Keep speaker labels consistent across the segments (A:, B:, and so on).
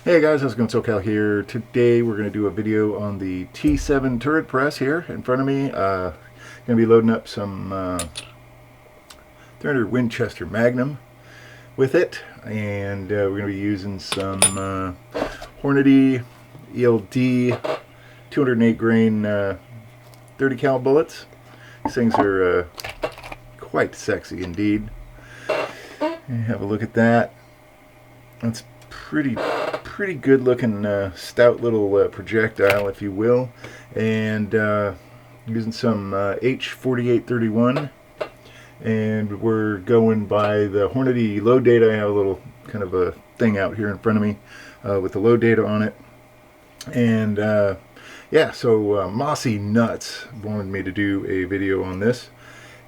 A: Hey guys, how's it going? SoCal here. Today we're going to do a video on the T7 turret press here in front of me. Going to be loading up some 300 Winchester Magnum with it, and we're going to be using some Hornady ELD 208 grain 30 cal bullets. These things are quite sexy indeed. Have a look at that. That's pretty good looking stout little projectile, if you will, and using some H4831, and we're going by the Hornady load data. I have a little kind of a thing out here in front of me with the load data on it, and yeah, so Mossy Nuts wanted me to do a video on this,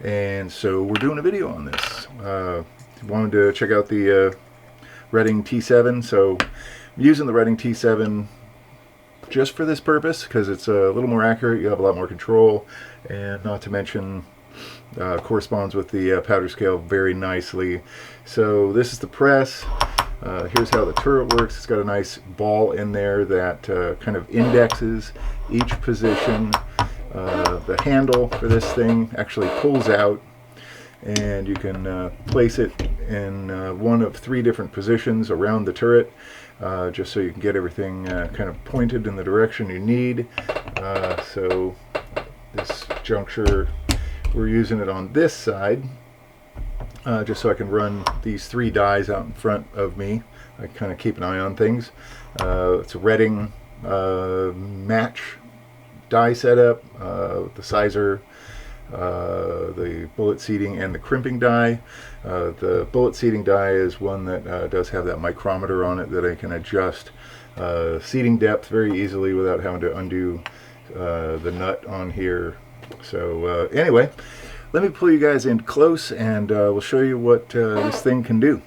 A: and so we're doing a video on this. Wanted to check out the Redding T7, so I'm using the Redding T7 just for this purpose because it's a little more accurate. You have a lot more control, and not to mention corresponds with the powder scale very nicely. So this is the press. Here's how the turret works. It's got a nice ball in there that kind of indexes each position. The handle for this thing actually pulls out, and you can place it in one of 3 different positions around the turret, just so you can get everything kind of pointed in the direction you need. So this juncture, we're using it on this side, just so I can run these 3 dies out in front of me. I kind of keep an eye on things. It's a Redding match die setup, the sizer, the bullet seating, and the crimping die. The bullet seating die is one that does have that micrometer on it that I can adjust seating depth very easily without having to undo the nut on here. So anyway, let me pull you guys in close, and we'll show you what this thing can do.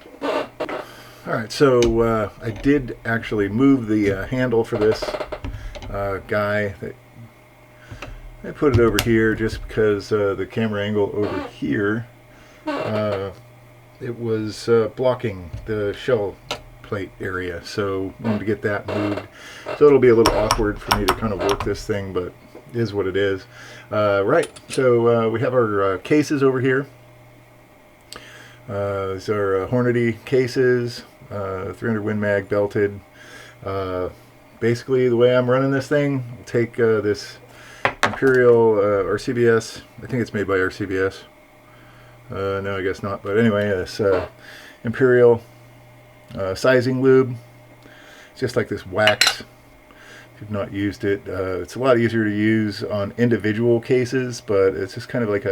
A: Alright, so I did actually move the handle for this guy. I put it over here just because the camera angle over here, it was blocking the shell plate area, so I wanted to get that moved. So it'll be a little awkward for me to kind of work this thing, but it is what it is. Right, so we have our cases over here. These are Hornady cases, 300 Win Mag belted. Basically, the way I'm running this thing, I'll take this Imperial RCBS. I think it's made by RCBS. No, I guess not. But anyway, this Imperial sizing lube. It's just like this wax. If you've not used it, it's a lot easier to use on individual cases, but it's just kind of like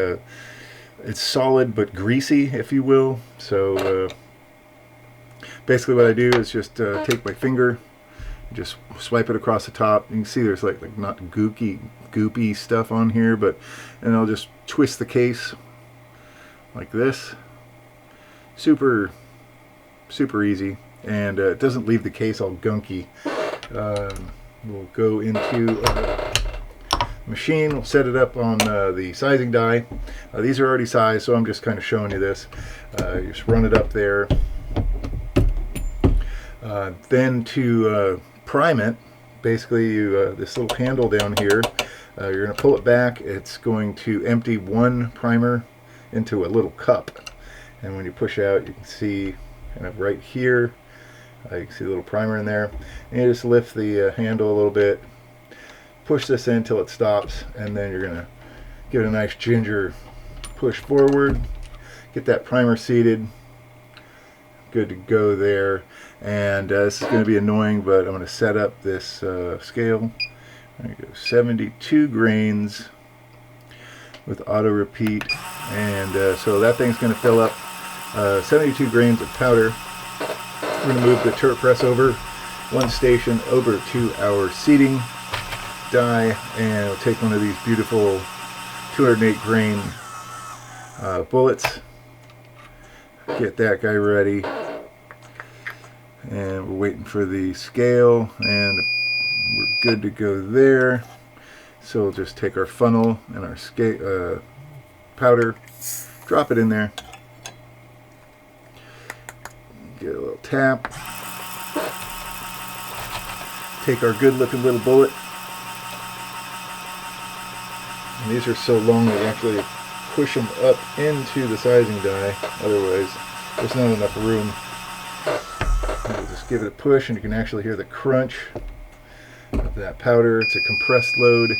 A: it's solid but greasy, if you will. So basically what I do is just take my finger, just swipe it across the top. You can see there's like not goopy stuff on here, and I'll just twist the case like this. Super easy, and it doesn't leave the case all gunky. We'll go into machine. We'll set it up on the sizing die. These are already sized, so I'm just kind of showing you this. You just run it up there. Then to prime it, basically this little handle down here, you're going to pull it back. It's going to empty one primer into a little cup, and when you push out, you can see kind of right here, you can see a little primer in there, and you just lift the handle a little bit, push this in until it stops, and then you're going to give it a nice ginger push forward, get that primer seated. Good to go there. And this is going to be annoying, but I'm going to set up this scale. There you go, 72 grains with auto repeat, and so that thing's going to fill up 72 grains of powder. We're going to move the turret press over one station over to our seating die, and we'll take one of these beautiful 208 grain bullets. Get that guy ready, and we're waiting for the scale, and we're good to go there. So we'll just take our funnel and our powder, drop it in there, get a little tap, take our good looking little bullet. And these are so long that we actually push them up into the sizing die, otherwise there's not enough room. We'll just give it a push and you can actually hear the crunch of that powder. It's a compressed load.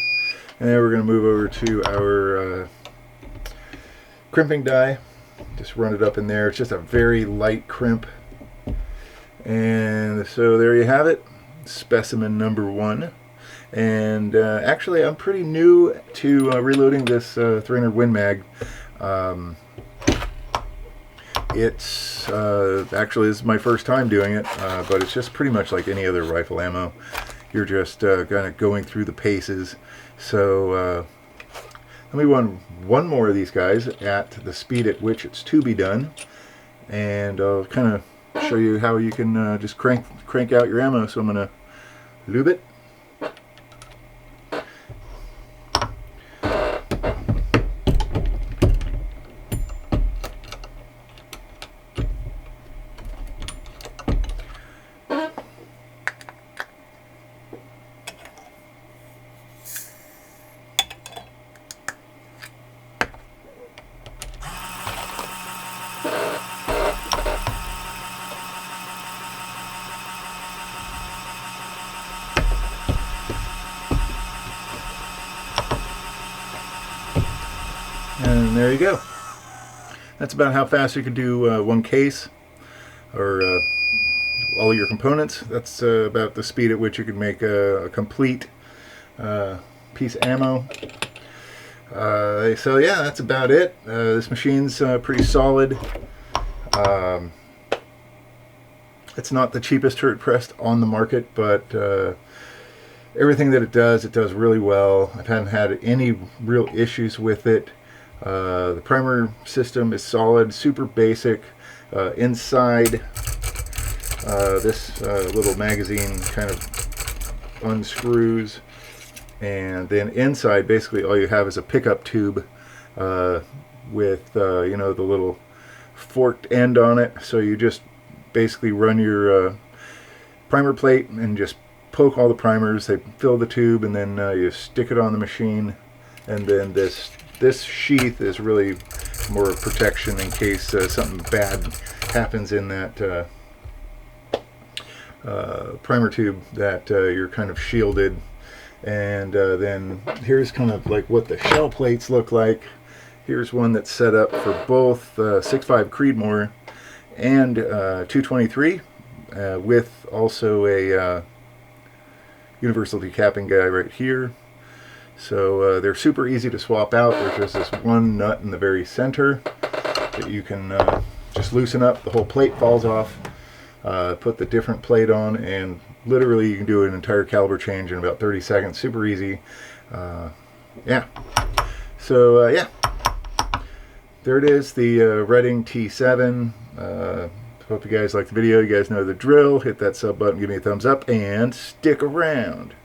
A: And then we're going to move over to our crimping die. Just run it up in there. It's just a very light crimp. And so there you have it, specimen number 1. And actually I'm pretty new to reloading this 300 Win Mag. It's actually, this is my first time doing it, but it's just pretty much like any other rifle ammo. You're just kind of going through the paces. So let me run one more of these guys at the speed at which it's to be done, and I'll kind of show you how you can just crank out your ammo. So I'm going to lube it. And there you go. That's about how fast you can do one case, or all your components. That's about the speed at which you can make a complete piece of ammo. So yeah, that's about it. This machine's pretty solid. It's not the cheapest turret pressed on the market, but everything that it does really well. I haven't had any real issues with it. The primer system is solid, super basic. Inside, this little magazine kind of unscrews, and then inside basically all you have is a pickup tube with you know, the little forked end on it. So you just basically run your primer plate and just poke all the primers. They fill the tube, and then you stick it on the machine, and then this sheath is really more protection in case something bad happens in that primer tube, that you're kind of shielded. And then here's kind of like what the shell plates look like. Here's one that's set up for both 6.5 Creedmoor and 223 with also a universal decapping guy right here. So they're super easy to swap out. There's just this one nut in the very center that you can just loosen up. The whole plate falls off. Put the different plate on, and literally you can do an entire caliber change in about 30 seconds. Super easy. Yeah. So yeah, there it is, the Redding T7. Hope you guys liked the video. You guys know the drill. Hit that sub button, give me a thumbs up, and stick around.